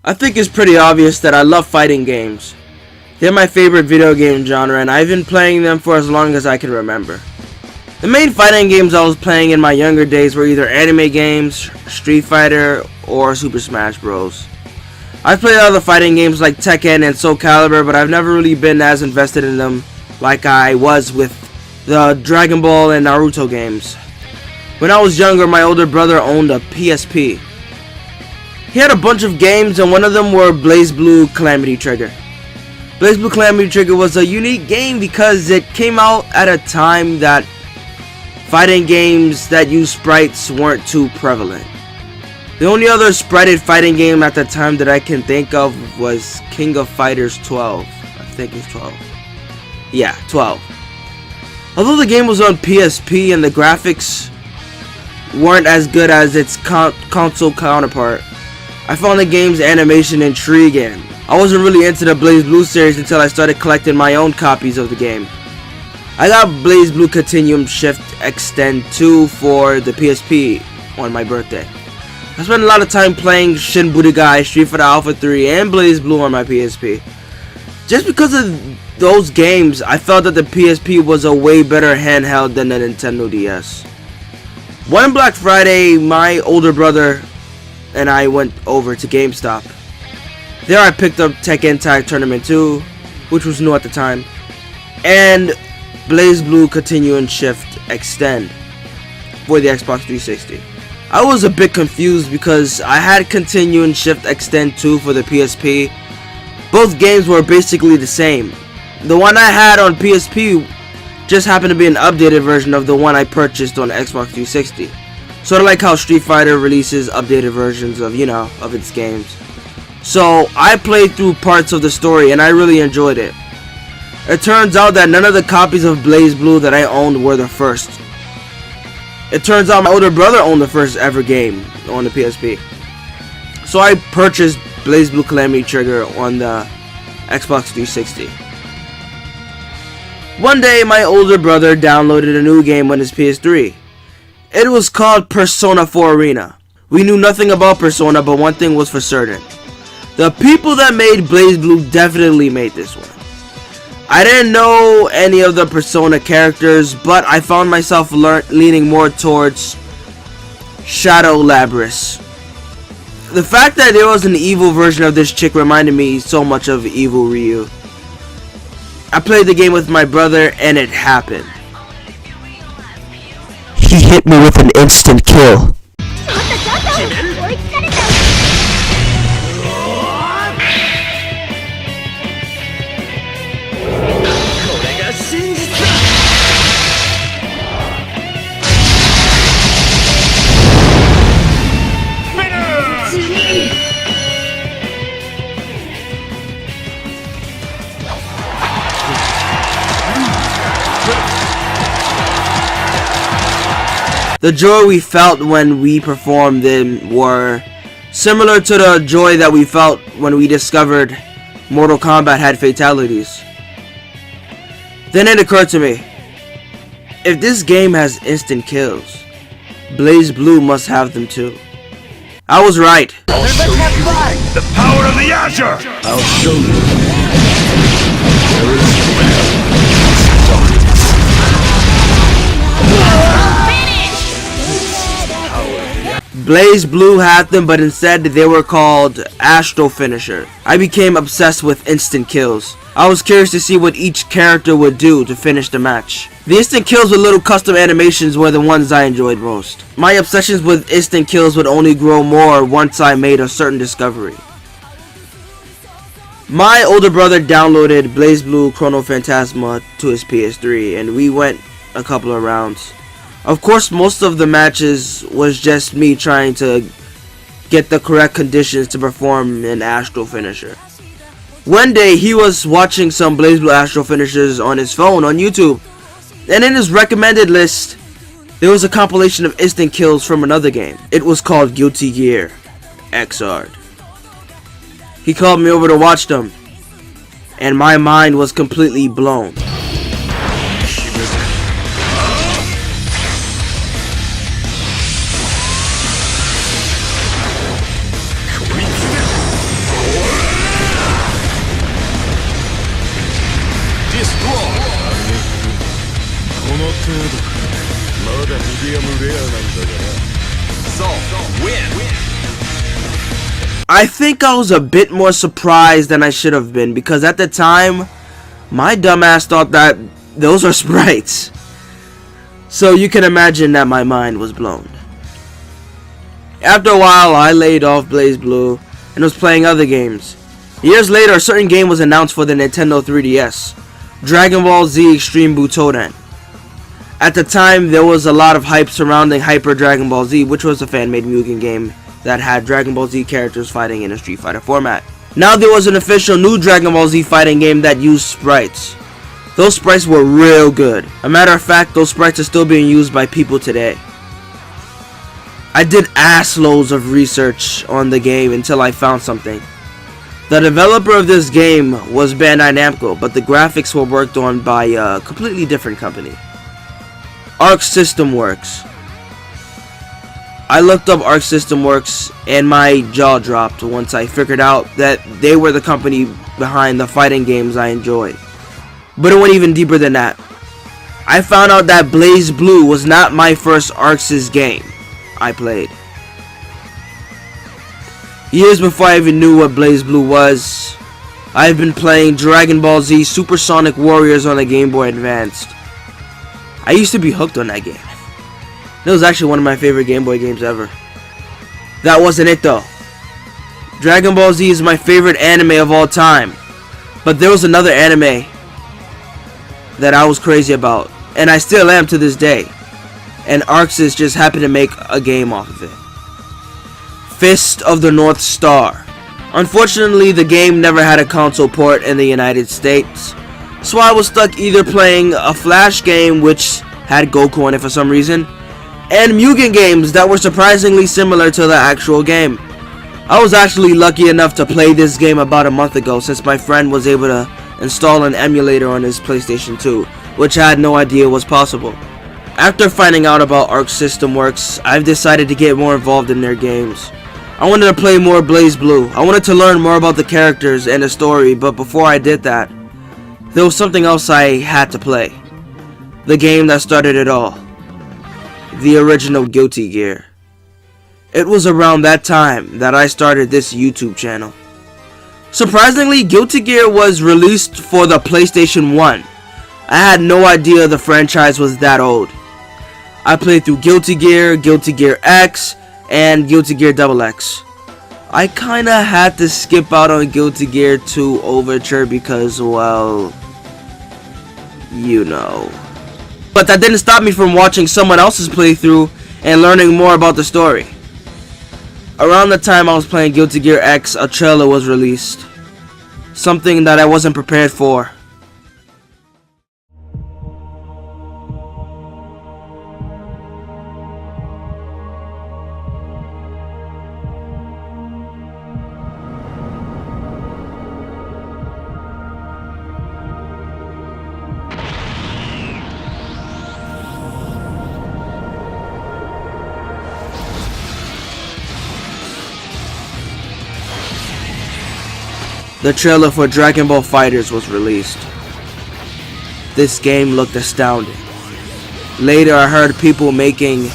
I think it's pretty obvious that I love fighting games. They're my favorite video game genre, and I've been playing them for as long as I can remember. The main fighting games I was playing in my younger days were either anime games, Street Fighter, or Super Smash Bros. I've played other fighting games like Tekken and Soul Calibur, but I've never really been as invested in them like I was with the Dragon Ball and Naruto games. When I was younger, my older brother owned a PSP. He had a bunch of games, and one of them were BlazBlue Calamity Trigger. BlazBlue Calamity Trigger was a unique game because it came out at a time that fighting games that use sprites weren't too prevalent. The only other sprited fighting game at the time that I can think of was King of Fighters 12. I think it's 12. Yeah, 12. Although the game was on PSP and the graphics weren't as good as its console counterpart, I found the game's animation intriguing. I wasn't really into the BlazBlue series until I started collecting my own copies of the game. I got BlazBlue Continuum Shift Extend 2 for the PSP on my birthday. I spent a lot of time playing Shin Budokai, Street Fighter Alpha 3, and BlazBlue on my PSP. Just because of those games, I felt that the PSP was a way better handheld than the Nintendo DS. One Black Friday, my older brother and I went over to GameStop. There I picked up Tekken Tag Tournament 2, which was new at the time, and BlazBlue Continuum Shift Extend for the Xbox 360. I was a bit confused because I had Continuum Shift Extend 2 for the PSP. Both games were basically the same. The one I had on PSP just happened to be an updated version of the one I purchased on Xbox 360. Sort of like how Street Fighter releases updated versions of, of its games. So I played through parts of the story and I really enjoyed it. It turns out that none of the copies of BlazBlue that I owned were the first. It turns out my older brother owned the first ever game on the PSP. So I purchased BlazBlue Calamity Trigger on the Xbox 360. One day my older brother downloaded a new game on his PS3. It was called Persona 4 Arena. We knew nothing about Persona, but one thing was for certain. The people that made BlazBlue definitely made this one. I didn't know any of the Persona characters, but I found myself leaning more towards Shadow Labrys. The fact that there was an evil version of this chick reminded me so much of Evil Ryu. I played the game with my brother and it happened. He hit me with an instant kill. The joy we felt when we performed them were similar to the joy that we felt when we discovered Mortal Kombat had fatalities. Then it occurred to me, if this game has instant kills, BlazBlue must have them too. I was right. I'll show you the power of the Azure! I'll show you. There is the man. BlazBlue had them, but instead they were called Astro Finisher. I became obsessed with instant kills. I was curious to see what each character would do to finish the match. The instant kills with little custom animations were the ones I enjoyed most. My obsessions with instant kills would only grow more once I made a certain discovery. My older brother downloaded BlazBlue Chrono Phantasma to his PS3 and we went a couple of rounds. Of course, most of the matches was just me trying to get the correct conditions to perform an Astro Finisher. One day, he was watching some BlazBlue Astro Finishers on his phone on YouTube, and in his recommended list, there was a compilation of instant kills from another game. It was called Guilty Gear Xrd. He called me over to watch them, and my mind was completely blown. destroyed. この程度か。まだミディアムレアなんだがな。So, win. I think I was a bit more surprised than I should have been, because at the time, my dumbass thought that those are sprites. So you can imagine that my mind was blown. After a while, I laid off BlazBlue and was playing other games. Years later, a certain game was announced for the Nintendo 3DS, Dragon Ball Z Extreme Butoden. At the time, there was a lot of hype surrounding Hyper Dragon Ball Z, which was a fan-made Mugen game that had Dragon Ball Z characters fighting in a Street Fighter format. Now there was an official new Dragon Ball Z fighting game that used sprites. Those sprites were real good. A matter of fact, those sprites are still being used by people today. I did ass loads of research on the game until I found something. The developer of this game was Bandai Namco, but the graphics were worked on by a completely different company. Arc System Works. I looked up Arc System Works and my jaw dropped once I figured out that they were the company behind the fighting games I enjoyed. But it went even deeper than that. I found out that BlazBlue was not my first ArcSys game I played. Years before I even knew what BlazBlue was, I've been playing Dragon Ball Z Supersonic Warriors on the Game Boy Advanced. I used to be hooked on that game. It was actually one of my favorite Game Boy games ever. That wasn't it though. Dragon Ball Z is my favorite anime of all time. But there was another anime that I was crazy about, and I still am to this day. And ArcSys just happened to make a game off of it. Fist of the North Star. Unfortunately, the game never had a console port in the United States, so I was stuck either playing a Flash game which had Goku on it for some reason, and Mugen games that were surprisingly similar to the actual game. I was actually lucky enough to play this game about a month ago, since my friend was able to install an emulator on his PlayStation 2, which I had no idea was possible. After finding out about Arc System Works, I've decided to get more involved in their games. I wanted to play more BlazBlue. I wanted to learn more about the characters and the story, but before I did that, there was something else I had to play. The game that started it all. The original Guilty Gear. It was around that time that I started this YouTube channel. Surprisingly, Guilty Gear was released for the PlayStation 1. I had no idea the franchise was that old. I played through Guilty Gear, Guilty Gear X, and Guilty Gear XX. I kinda had to skip out on Guilty Gear 2 Overture because, well, you know. But that didn't stop me from watching someone else's playthrough and learning more about the story. Around the time I was playing Guilty Gear X, a trailer was released. Something that I wasn't prepared for. The trailer for Dragon Ball FighterZ was released. This game looked astounding. Later I heard people making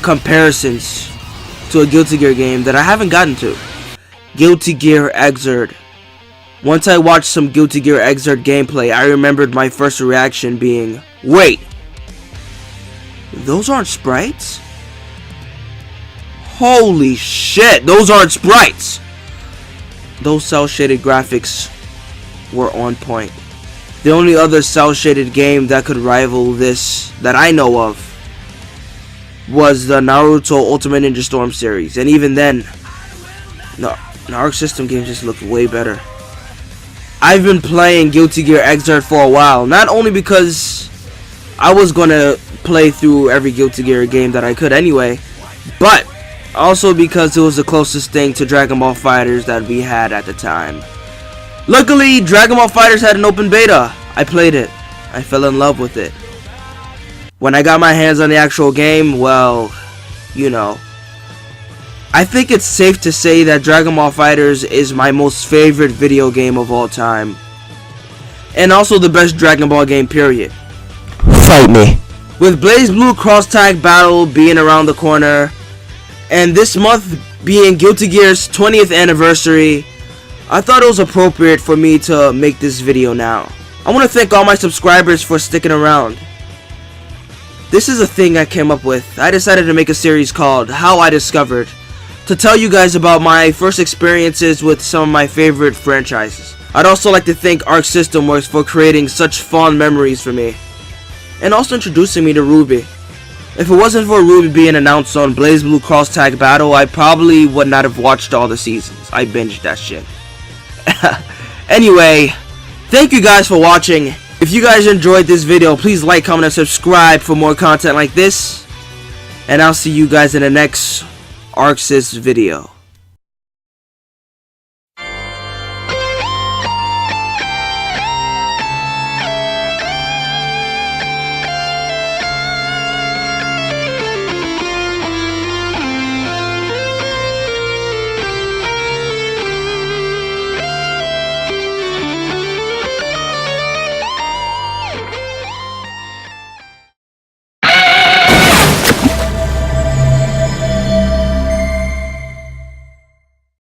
comparisons to a Guilty Gear game that I haven't gotten to. Guilty Gear Xrd. Once I watched some Guilty Gear Xrd gameplay, I remembered my first reaction being, wait, those aren't sprites? Holy shit, those aren't sprites! Those cel-shaded graphics were on point. The only other cel-shaded game that could rival this that I know of was the Naruto Ultimate Ninja Storm series, and even then, the Arc System games just looked way better. I've been playing Guilty Gear Xrd for a while, not only because I was gonna play through every Guilty Gear game that I could anyway, but also because it was the closest thing to Dragon Ball FighterZ that we had at the time. Luckily, Dragon Ball FighterZ had an open beta. I played it. I fell in love with it. When I got my hands on the actual game, well, you know. I think it's safe to say that Dragon Ball FighterZ is my most favorite video game of all time. and also the best Dragon Ball game period. Fight me. With BlazBlue Cross Tag Battle being around the corner, and this month being Guilty Gear's 20th anniversary, I thought it was appropriate for me to make this video now. I want to thank all my subscribers for sticking around. This is a thing I came up with. I decided to make a series called How I Discovered, to tell you guys about my first experiences with some of my favorite franchises. I'd also like to thank Arc System Works for creating such fond memories for me, and also introducing me to Ruby. If it wasn't for Ruby being announced on BlazBlue Cross Tag Battle, I probably would not have watched all the seasons. I binged that shit. Anyway, thank you guys for watching. If you guys enjoyed this video, please like, comment, and subscribe for more content like this. And I'll see you guys in the next ArcSys video.